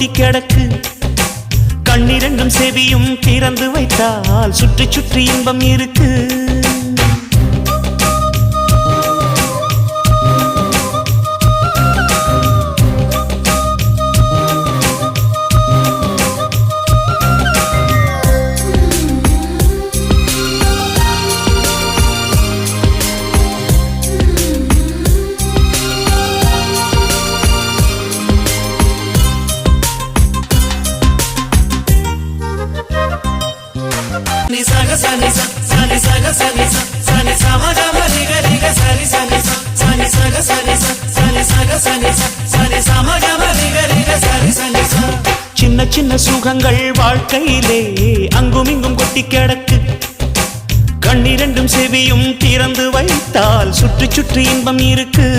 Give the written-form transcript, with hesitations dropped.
கொட்டி கிடக்கு. கண்ணிரண்டும் செவியும் திறந்து வைத்தால் சுற்றி சுற்றி இன்பம் இருக்கு. சின்ன சின்ன சுகங்கள் வாழ்க்கையிலே அங்கும் இங்கும் கொட்டி கிடக்கு. கண்ணிரண்டும் செவியும் திறந்து வைத்தால் சுற்றி சுற்றி இன்பம் இருக்கு.